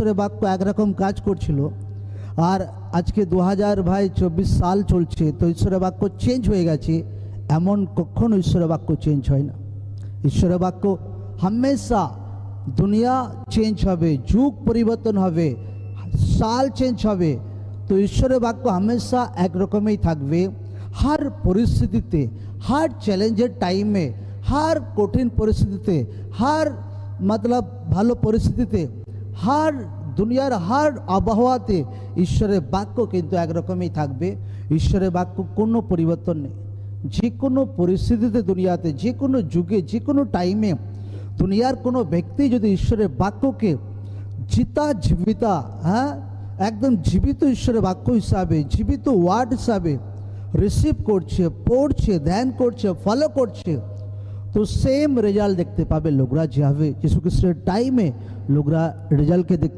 ঈশ্বরের বাক্য একরকম কাজ করছিল, আর আজকে 2024 সাল চলছে, তো ঈশ্বরের বাক্য চেঞ্জ হয়ে গেছে, এমন কখনো ঈশ্বরের বাক্য চেঞ্জ হয় না। ঈশ্বরের বাক্য হামেশা, দুনিয়া চেঞ্জ হবে, যুগ পরিবর্তন হবে, সাল চেঞ্জ হবে, তো ঈশ্বরের বাক্য হামেশা একরকমই থাকবে। हर परिस्थितिते, हर चैलेंजर टाइम में, हर कठिन परिस्थितिते, हर मतलब भालो परिस्थितिते, हर दुनियार हर आबहावाते ईश्वरेर बाक्य किन्तु एक रकमই থাকবে। ईश्वरेर बाक्य कोनो परिवर्तन নেই। যে কোনো পরিস্থিতিতে দুনিয়াতে, যে কোনো যুগে, যে কোনো টাইমে দুনিয়ার কোনো ব্যক্তি যদি ঈশ্বরের বাক্যকে জিতা জীবিতা, হ্যাঁ, একদম জীবিত ঈশ্বরের বাক্য হিসাবে, জীবিত ওয়ার্ড হিসাবে রিসিভ করছে, পড়ছে, ধ্যান করছে, ফলো করছে, তো সেম রেজাল্ট দেখতে পাবে লোকরা। যেভাবে যিশু খ্রিস্টের টাইমে লোকরা রেজাল্টকে দেখতে